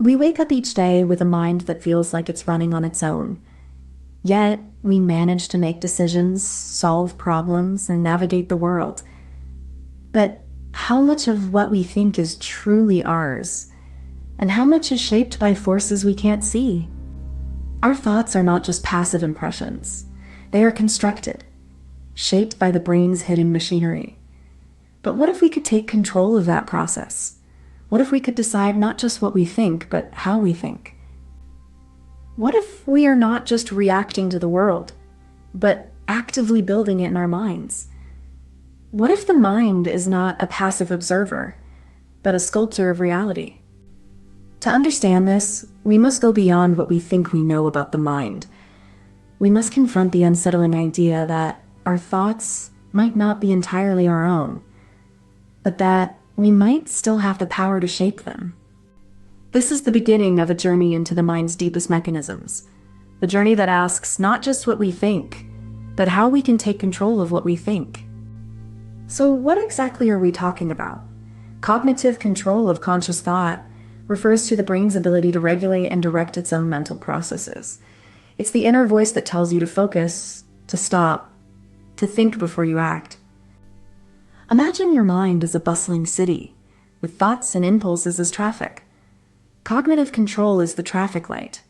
We wake up each day with a mind that feels like it's running on its own. Yet, we manage to make decisions, solve problems, and navigate the world. But how much of what we think is truly ours? And how much is shaped by forces we can't see? Our thoughts are not just passive impressions. They are constructed, shaped by the brain's hidden machinery. But what if we could take control of that process? What if we could decide not just what we think, but how we think? What if we are not just reacting to the world, but actively building it in our minds? What if the mind is not a passive observer, but a sculptor of reality? To understand this, we must go beyond what we think we know about the mind. We must confront the unsettling idea that our thoughts might not be entirely our own, but that we might still have the power to shape them. This is the beginning of a journey into the mind's deepest mechanisms, the journey that asks not just what we think, but how we can take control of what we think. So what exactly are we talking about? Cognitive control of conscious thought refers to the brain's ability to regulate and direct its own mental processes. It's the inner voice that tells you to focus, to stop, to think before you act. Imagine your mind as a bustling city, with thoughts and impulses as traffic. Cognitive control is the traffic light.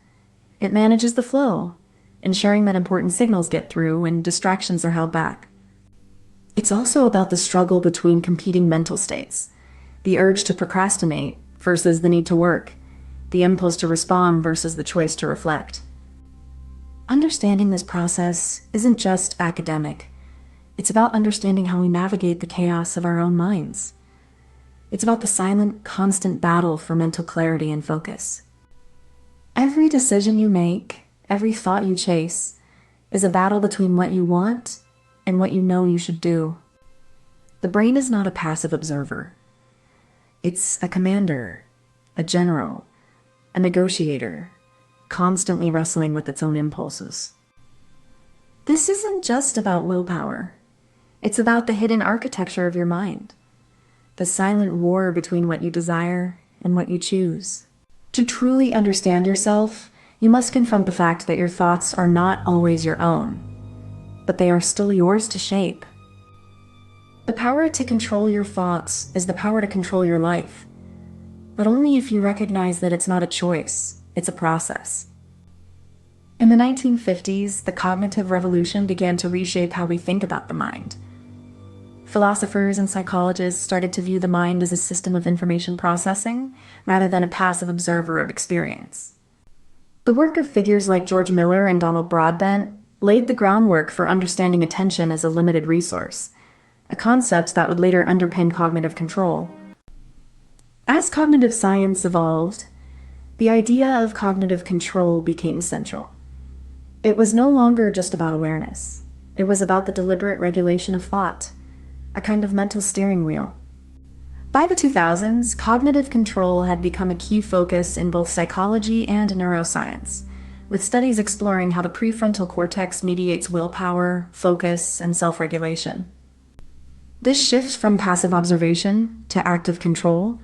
It manages the flow, ensuring that important signals get through and distractions are held back. It's also about the struggle between competing mental states, the urge to procrastinate versus the need to work, the impulse to respond versus the choice to reflect. Understanding this process isn't just academic. It's about understanding how we navigate the chaos of our own minds. It's about the silent, constant battle for mental clarity and focus. Every decision you make, every thought you chase, is a battle between what you want and what you know you should do. The brain is not a passive observer. It's a commander, a general, a negotiator, constantly wrestling with its own impulses. This isn't just about willpower. It's about the hidden architecture of your mind, the silent war between what you desire and what you choose. To truly understand yourself, you must confront the fact that your thoughts are not always your own, but they are still yours to shape. The power to control your thoughts is the power to control your life, but only if you recognize that it's not a choice, it's a process. In the 1950s, the cognitive revolution began to reshape how we think about the mind. Philosophers and psychologists started to view the mind as a system of information processing rather than a passive observer of experience. The work of figures like George Miller and Donald Broadbent laid the groundwork for understanding attention as a limited resource, a concept that would later underpin cognitive control. As cognitive science evolved, the idea of cognitive control became central. It was no longer just about awareness. It was about the deliberate regulation of thought, a kind of mental steering wheel. By the 2000s, cognitive control had become a key focus in both psychology and neuroscience, with studies exploring how the prefrontal cortex mediates willpower, focus, and self-regulation. This shift from passive observation to active control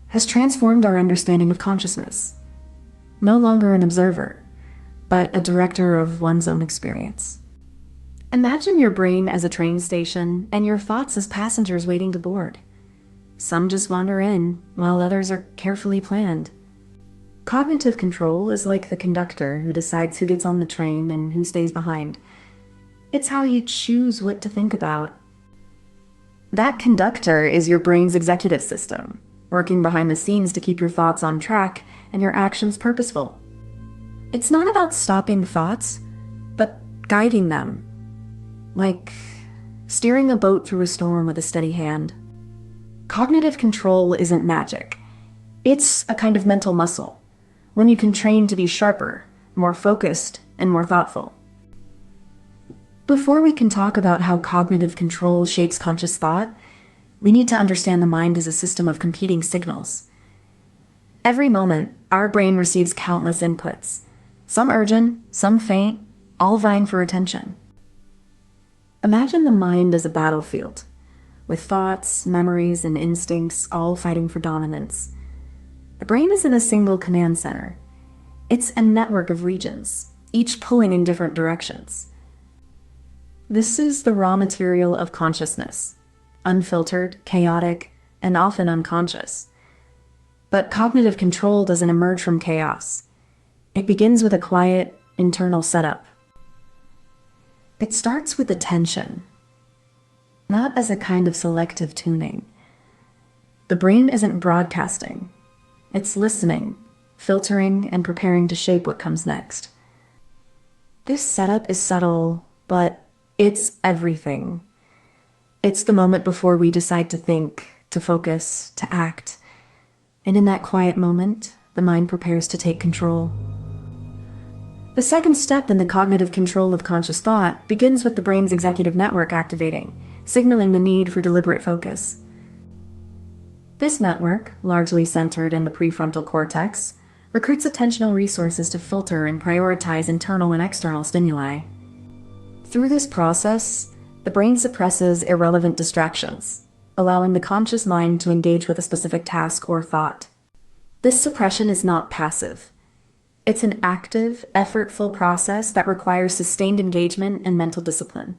has transformed our understanding of consciousness. No longer an observer, but a director of one's own experience. Imagine your brain as a train station and your thoughts as passengers waiting to board. Some just wander in, while others are carefully planned. Cognitive control is like the conductor who decides who gets on the train and who stays behind. It's how you choose what to think about. That conductor is your brain's executive system, working behind the scenes to keep your thoughts on track and your actions purposeful. It's not about stopping thoughts, but guiding them. Like steering a boat through a storm with a steady hand. Cognitive control isn't magic. It's a kind of mental muscle, one you can train to be sharper, more focused, and more thoughtful. Before we can talk about how cognitive control shapes conscious thought, we need to understand the mind as a system of competing signals. Every moment, our brain receives countless inputs, some urgent, some faint, all vying for attention. Imagine the mind as a battlefield, with thoughts, memories, and instincts all fighting for dominance. The brain isn't a single command center. It's a network of regions, each pulling in different directions. This is the raw material of consciousness, unfiltered, chaotic, and often unconscious. But cognitive control doesn't emerge from chaos. It begins with a quiet, internal setup. It starts with attention, not as a kind of selective tuning. The brain isn't broadcasting. It's listening, filtering, and preparing to shape what comes next. This setup is subtle, but it's everything. It's the moment before we decide to think, to focus, to act. And in that quiet moment, the mind prepares to take control. The second step in the cognitive control of conscious thought begins with the brain's executive network activating, signaling the need for deliberate focus. This network, largely centered in the prefrontal cortex, recruits attentional resources to filter and prioritize internal and external stimuli. Through this process, the brain suppresses irrelevant distractions, allowing the conscious mind to engage with a specific task or thought. This suppression is not passive. It's an active, effortful process that requires sustained engagement and mental discipline.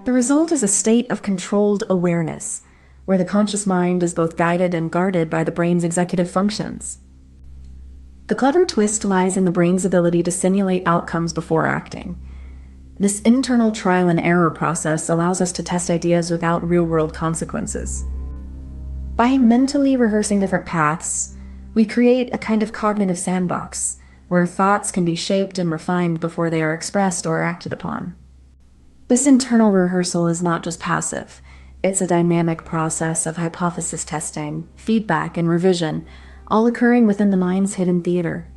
The result is a state of controlled awareness, where the conscious mind is both guided and guarded by the brain's executive functions. The clever twist lies in the brain's ability to simulate outcomes before acting. This internal trial and error process allows us to test ideas without real-world consequences. By mentally rehearsing different paths, we create a kind of cognitive sandbox, where thoughts can be shaped and refined before they are expressed or acted upon. This internal rehearsal is not just passive. It's a dynamic process of hypothesis testing, feedback, and revision, all occurring within the mind's hidden theater.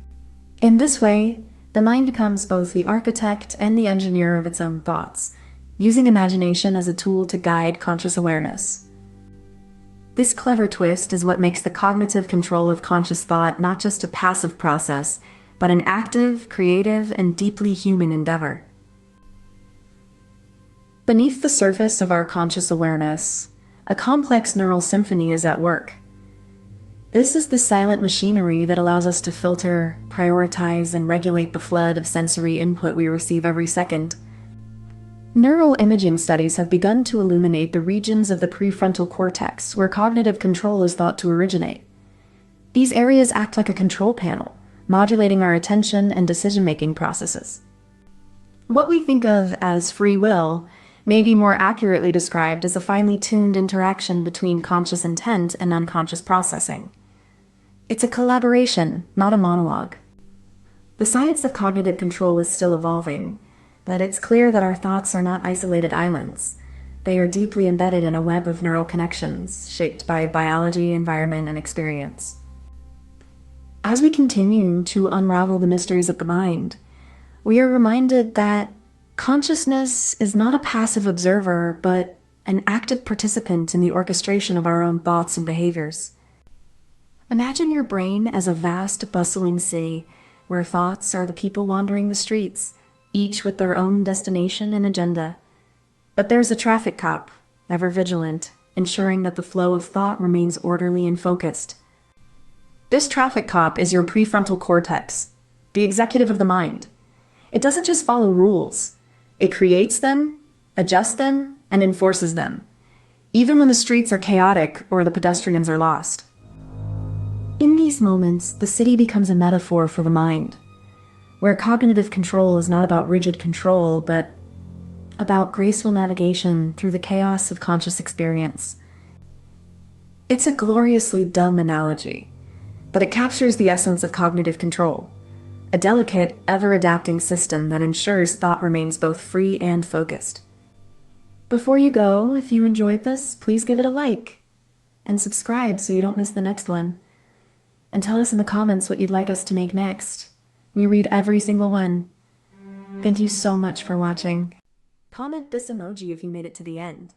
In this way, the mind becomes both the architect and the engineer of its own thoughts, using imagination as a tool to guide conscious awareness. This clever twist is what makes the cognitive control of conscious thought not just a passive process, but an active, creative, and deeply human endeavor. Beneath the surface of our conscious awareness, a complex neural symphony is at work. This is the silent machinery that allows us to filter, prioritize, and regulate the flood of sensory input we receive every second. Neural imaging studies have begun to illuminate the regions of the prefrontal cortex where cognitive control is thought to originate. These areas act like a control panel, modulating our attention and decision-making processes. What we think of as free will may be more accurately described as a finely tuned interaction between conscious intent and unconscious processing. It's a collaboration, not a monologue. The science of cognitive control is still evolving, but it's clear that our thoughts are not isolated islands. They are deeply embedded in a web of neural connections, shaped by biology, environment, and experience. As we continue to unravel the mysteries of the mind, we are reminded that consciousness is not a passive observer, but an active participant in the orchestration of our own thoughts and behaviors. Imagine your brain as a vast, bustling city, where thoughts are the people wandering the streets, each with their own destination and agenda. But there's a traffic cop, ever vigilant, ensuring that the flow of thought remains orderly and focused. This traffic cop is your prefrontal cortex, the executive of the mind. It doesn't just follow rules. It creates them, adjusts them, and enforces them, even when the streets are chaotic or the pedestrians are lost. In these moments, the city becomes a metaphor for the mind, where cognitive control is not about rigid control, but about graceful navigation through the chaos of conscious experience. It's a gloriously dumb analogy, but it captures the essence of cognitive control, a delicate, ever-adapting system that ensures thought remains both free and focused. Before you go, if you enjoyed this, please give it a like and subscribe so you don't miss the next one. And tell us in the comments what you'd like us to make next. We read every single one. Thank you so much for watching. Comment this emoji if you made it to the end.